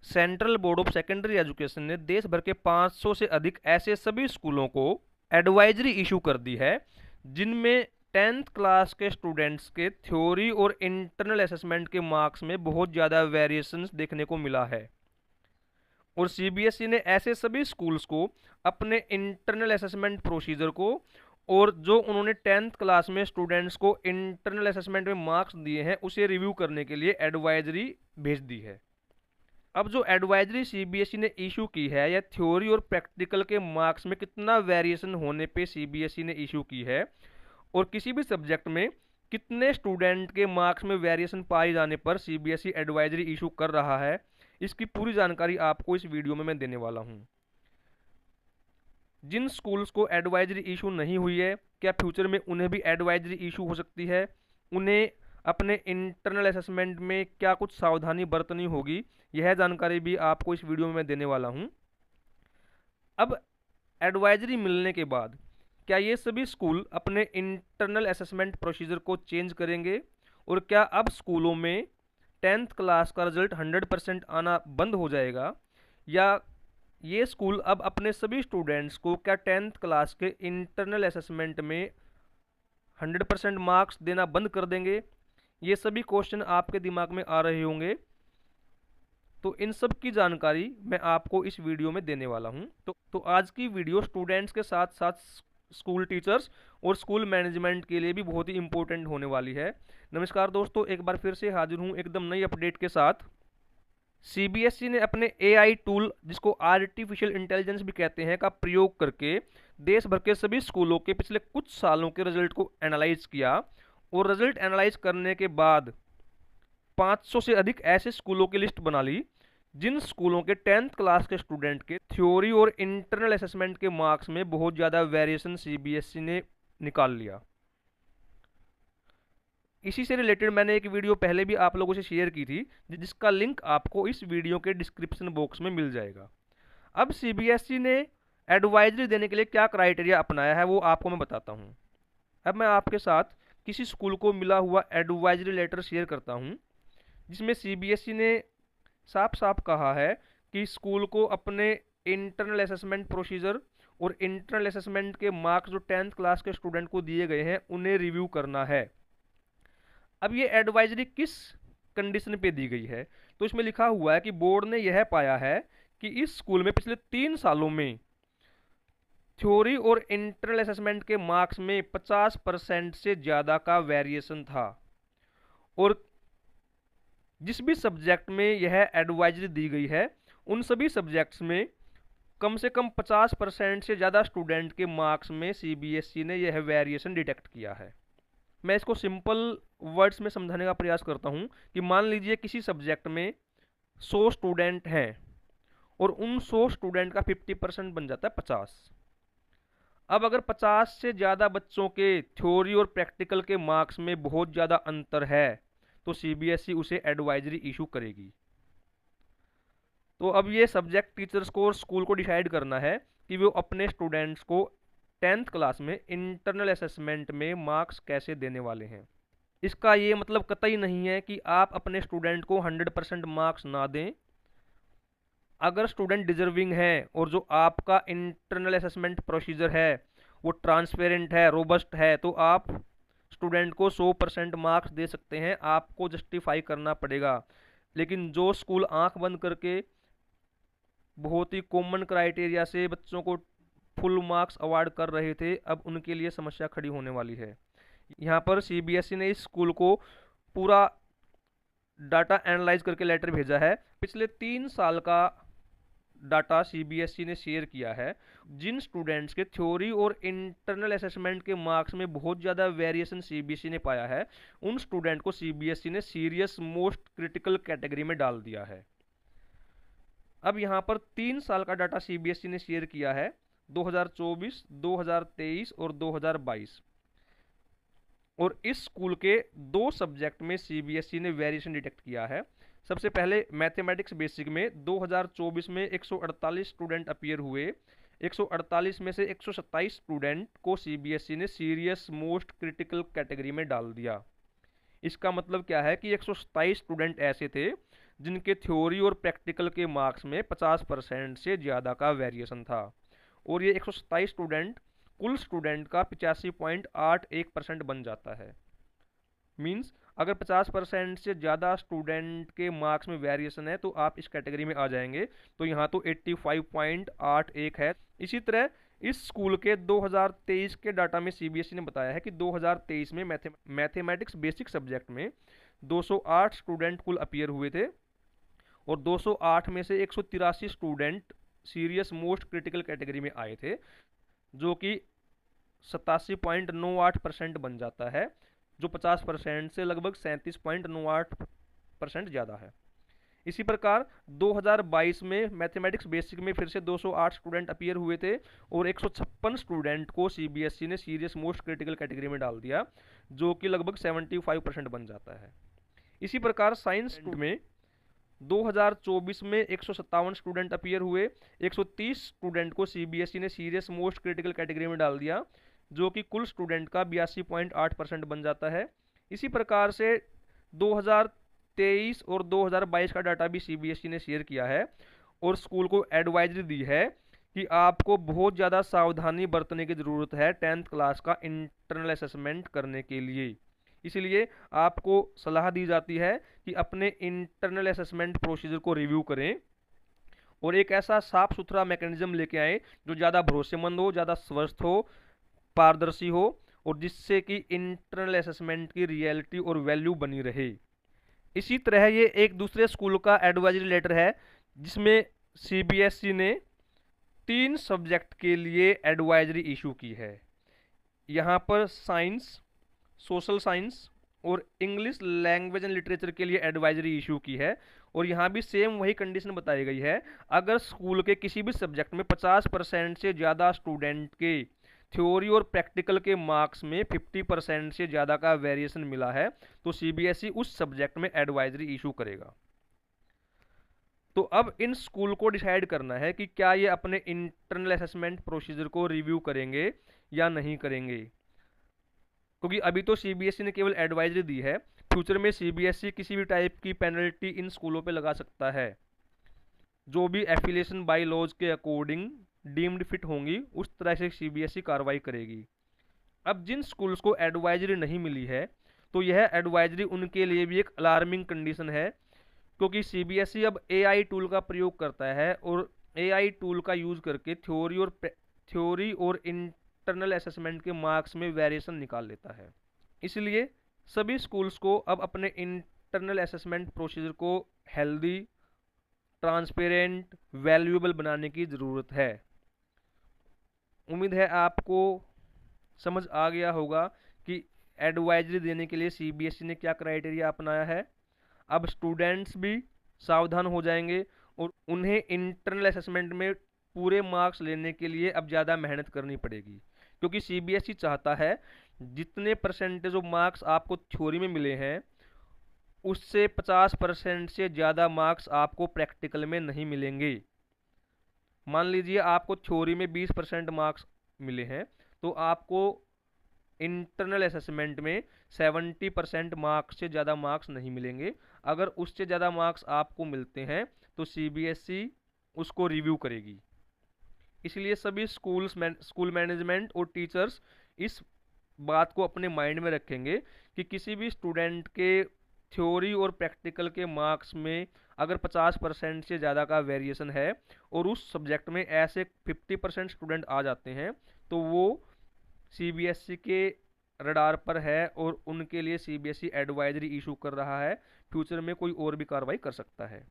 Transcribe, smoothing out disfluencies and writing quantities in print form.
Central board of secondary education ने देश भर के 500 से अधिक ऐसे सभी स्कूलों को एडवाइजरी इशू कर दी है जिनमें 10th क्लास के स्टूडेंट्स के थ्योरी और इंटरनल असेसमेंट के मार्क्स में बहुत ज़्यादा वेरिएशंस देखने को मिला है। और सीबीएसई ने ऐसे सभी स्कूल्स को अपने इंटरनल असेसमेंट प्रोसीजर को और जो उन्होंने 10th क्लास में स्टूडेंट्स को इंटरनल असेसमेंट में मार्क्स दिए हैं उसे रिव्यू करने के लिए एडवाइजरी भेज दी है। अब जो एडवाइजरी सीबीएसई ने इशू की है या थ्योरी और प्रैक्टिकल के मार्क्स में कितना वेरिएशन होने पे सीबीएसई ने इशू की है और किसी भी सब्जेक्ट में कितने स्टूडेंट के मार्क्स में वेरिएशन पाए जाने पर सीबीएसई एडवाइजरी इशू कर रहा है, इसकी पूरी जानकारी आपको इस वीडियो में मैं देने वाला हूं। जिन स्कूल्स को एडवाइजरी इशू नहीं हुई है, क्या फ्यूचर में उन्हें भी एडवाइजरी इशू हो सकती है, उन्हें अपने इंटरनल असेसमेंट में क्या कुछ सावधानी बरतनी होगी, यह जानकारी भी आपको इस वीडियो में मैं देने वाला हूं। अब एडवाइजरी मिलने के बाद क्या ये सभी स्कूल अपने इंटरनल असेसमेंट प्रोसीजर को चेंज करेंगे और क्या अब स्कूलों में 10th क्लास का रिजल्ट 100% आना बंद हो जाएगा, या ये स्कूल अब अपने सभी स्टूडेंट्स को क्या 10th क्लास के इंटरनल असेसमेंट में 100% मार्क्स देना बंद कर देंगे। ये सभी क्वेश्चन आपके दिमाग में आ रहे होंगे, तो इन सब की जानकारी मैं आपको इस वीडियो में देने वाला हूं। तो आज की वीडियो स्टूडेंट्स के साथ साथ स्कूल टीचर्स और स्कूल मैनेजमेंट के लिए भी बहुत ही इंपॉर्टेंट होने वाली है। नमस्कार दोस्तों, एक बार फिर से हाजिर हूं एकदम नई अपडेट के साथ। सीबीएसई ने अपने एआई टूल, जिसको आर्टिफिशियल इंटेलिजेंस भी कहते हैं, का प्रयोग करके देश भर के सभी स्कूलों के पिछले कुछ सालों के रिजल्ट को एनालाइज किया और रिजल्ट एनालाइज करने के बाद 500 से अधिक ऐसे स्कूलों की लिस्ट बना ली जिन स्कूलों के 10th क्लास के स्टूडेंट के थ्योरी और इंटरनल असेसमेंट के मार्क्स में बहुत ज़्यादा वेरिएशन सीबीएसई ने निकाल लिया। इसी से रिलेटेड मैंने एक वीडियो पहले भी आप लोगों से शेयर की थी, जिसका लिंक आपको इस वीडियो के डिस्क्रिप्शन बॉक्स में मिल जाएगा। अब सीबीएसई ने एडवाइजरी देने के लिए क्या क्राइटेरिया अपनाया है वो आपको मैं बताता हूँ। अब मैं आपके साथ किसी स्कूल को मिला हुआ एडवाइजरी लेटर शेयर करता हूँ जिसमें सीबीएसई ने साफ साफ कहा है कि स्कूल को अपने इंटरनल असेसमेंट प्रोसीजर और इंटरनल असेसमेंट के मार्क्स जो 10th क्लास के स्टूडेंट को दिए गए हैं उन्हें रिव्यू करना है। अब ये एडवाइजरी किस कंडीशन पे दी गई है, तो इसमें लिखा हुआ है कि बोर्ड ने यह पाया है कि इस स्कूल में पिछले 3 सालों में थ्योरी और इंटरनल असेसमेंट के मार्क्स में 50% से ज़्यादा का वेरिएशन था और जिस भी सब्जेक्ट में यह एडवाइजरी दी गई है उन सभी सब्जेक्ट्स में कम से कम 50% से ज़्यादा स्टूडेंट के मार्क्स में सीबीएसई ने यह वेरिएशन डिटेक्ट किया है। मैं इसको सिंपल वर्ड्स में समझाने का प्रयास करता हूं कि मान लीजिए किसी सब्जेक्ट में 100 स्टूडेंट हैं और उन 100 स्टूडेंट का 50% बन जाता है 50। अब अगर 50 से ज़्यादा बच्चों के थ्योरी और प्रैक्टिकल के मार्क्स में बहुत ज़्यादा अंतर है तो सीबीएसई उसे एडवाइजरी इशू करेगी। तो अब ये सब्जेक्ट टीचर्स को और स्कूल को डिसाइड करना है कि वो अपने स्टूडेंट्स को 10th क्लास में इंटरनल असेसमेंट में मार्क्स कैसे देने वाले हैं। इसका ये मतलब कतई नहीं है कि आप अपने स्टूडेंट को 100% मार्क्स ना दें। अगर स्टूडेंट डिजर्विंग है और जो आपका इंटरनल असेसमेंट प्रोसीजर है वो ट्रांसपेरेंट है, रोबस्ट है, तो आप स्टूडेंट को 100% मार्क्स दे सकते हैं। आपको जस्टिफाई करना पड़ेगा। लेकिन जो स्कूल आंख बंद करके बहुत ही कॉमन क्राइटेरिया से बच्चों को फुल मार्क्स अवार्ड कर रहे थे, अब उनके लिए समस्या खड़ी होने वाली है। यहाँ पर सीबीएसई ने इस स्कूल को पूरा डाटा एनालाइज करके लेटर भेजा है। पिछले 3 साल का डाटा सीबीएसई ने शेयर किया है। जिन स्टूडेंट्स के थ्योरी और इंटरनल असेसमेंट के मार्क्स में बहुत ज़्यादा वेरिएशन सीबीएसई ने पाया है उन स्टूडेंट को सीबीएसई ने सीरियस मोस्ट क्रिटिकल कैटेगरी में डाल दिया है। अब यहाँ पर 3 साल का डाटा सीबीएसई ने शेयर किया है, 2024, 2023 और 2022, और इस स्कूल के 2 सब्जेक्ट में सीबीएसई ने वेरिएशन डिटेक्ट किया है। सबसे पहले मैथमेटिक्स बेसिक में 2024 में 148 स्टूडेंट अपीयर हुए। 148 में से 127 स्टूडेंट को सीबीएसई ने सीरियस मोस्ट क्रिटिकल कैटेगरी में डाल दिया। इसका मतलब क्या है कि 127 स्टूडेंट ऐसे थे जिनके थ्योरी और प्रैक्टिकल के मार्क्स में 50% से ज़्यादा का वेरिएशन था। और ये 127 स्टूडेंट कुल स्टूडेंट का 85.81% बन जाता है। मीन्स अगर 50% से ज़्यादा स्टूडेंट के मार्क्स में वेरिएशन है तो आप इस कैटेगरी में आ जाएंगे। तो यहाँ तो 85.81 है। इसी तरह इस स्कूल के 2023 के डाटा में सीबीएसई ने बताया है कि 2023 में मैथमेटिक्स बेसिक सब्जेक्ट में 208 स्टूडेंट कुल अपीयर हुए थे और 208 में से 183 student serious most critical category में आए थे, जो कि 87.98% बन जाता है, जो 50% से लगभग 37.98% ज़्यादा है। इसी प्रकार 2022 में मैथमेटिक्स बेसिक में फिर से 208 स्टूडेंट अपीयर हुए थे और 156 स्टूडेंट को सीबीएसई ने सीरियस मोस्ट क्रिटिकल कैटेगरी में डाल दिया, जो कि लगभग 75% बन जाता है। इसी प्रकार साइंस में 2024 में 157 स्टूडेंट अपीयर हुए, 130 स्टूडेंट को सीबीएसई ने सीरियस मोस्ट क्रिटिकल कैटेगरी में डाल दिया, जो कि कुल स्टूडेंट का 82.8% बन जाता है। इसी प्रकार से 2023 और 2022 का डाटा भी सीबीएसई ने शेयर किया है और स्कूल को एडवाइजरी दी है कि आपको बहुत ज़्यादा सावधानी बरतने की ज़रूरत है 10th क्लास का इंटरनल असेसमेंट करने के लिए। इसलिए आपको सलाह दी जाती है कि अपने इंटरनल असेसमेंट प्रोसीजर को रिव्यू करें और एक ऐसा साफ सुथरा मैकेनिज्म लेके आए जो ज़्यादा भरोसेमंद हो, ज़्यादा स्वस्थ हो, पारदर्शी हो और जिससे कि इंटरनल असेसमेंट की रियलिटी और वैल्यू बनी रहे। इसी तरह ये एक दूसरे स्कूल का एडवाइजरी लेटर है जिसमें सीबीएसई ने 3 सब्जेक्ट के लिए एडवाइजरी इशू की है। यहाँ पर साइंस, सोशल साइंस और इंग्लिश लैंग्वेज एंड लिटरेचर के लिए एडवाइजरी इशू की है और यहाँ भी सेम वही कंडीशन बताई गई है। अगर स्कूल के किसी भी सब्जेक्ट में 50% से ज़्यादा स्टूडेंट के थ्योरी और प्रैक्टिकल के मार्क्स में 50% से ज़्यादा का वेरिएशन मिला है तो सीबीएसई उस सब्जेक्ट में एडवाइजरी इशू करेगा। तो अब इन स्कूल को डिसाइड करना है कि क्या ये अपने इंटरनल असेसमेंट प्रोसीजर को रिव्यू करेंगे या नहीं करेंगे, क्योंकि अभी तो सीबीएसई ने केवल एडवाइजरी दी है। फ्यूचर में सीबीएसई किसी भी टाइप की पेनल्टी इन स्कूलों पे लगा सकता है। जो भी एफिलिएशन बाय लॉज के अकॉर्डिंग डीम्ड फिट होंगी उस तरह से सीबीएसई कार्रवाई करेगी। अब जिन स्कूल्स को एडवाइजरी नहीं मिली है तो यह एडवाइजरी उनके लिए भी एक अलार्मिंग कंडीशन है, क्योंकि सीबीएसई अब एआई टूल का प्रयोग करता है और एआई टूल का यूज करके थ्योरी और इंटरनल असेसमेंट के मार्क्स में वेरिएशन निकाल लेता है। इसलिए सभी स्कूल्स को अब अपने इंटरनल असेसमेंट प्रोसीजर को हेल्दी, ट्रांसपेरेंट, वैल्यूएबल बनाने की ज़रूरत है। उम्मीद है आपको समझ आ गया होगा कि एडवाइजरी देने के लिए सीबीएसई ने क्या क्राइटेरिया अपनाया है। अब स्टूडेंट्स भी सावधान हो जाएंगे और उन्हें इंटरनल असेसमेंट में पूरे मार्क्स लेने के लिए अब ज़्यादा मेहनत करनी पड़ेगी, क्योंकि सीबीएसई चाहता है जितने परसेंटेज ऑफ मार्क्स आपको थ्योरी में मिले हैं उससे 50% से ज़्यादा मार्क्स आपको प्रैक्टिकल में नहीं मिलेंगे। मान लीजिए आपको थ्योरी में 20% मार्क्स मिले हैं तो आपको इंटरनल असेसमेंट में 70% मार्क्स से ज़्यादा मार्क्स नहीं मिलेंगे। अगर उससे ज़्यादा मार्क्स आपको मिलते हैं तो सीबीएसई उसको रिव्यू करेगी। इसलिए सभी स्कूल मैनेजमेंट और टीचर्स इस बात को अपने माइंड में रखेंगे कि किसी भी स्टूडेंट के थ्योरी और प्रैक्टिकल के मार्क्स में अगर 50% से ज़्यादा का वेरिएशन है और उस सब्जेक्ट में ऐसे 50% स्टूडेंट आ जाते हैं तो वो सीबीएसई के रडार पर है और उनके लिए सीबीएसई एडवाइजरी इशू कर रहा है। फ्यूचर में कोई और भी कार्रवाई कर सकता है।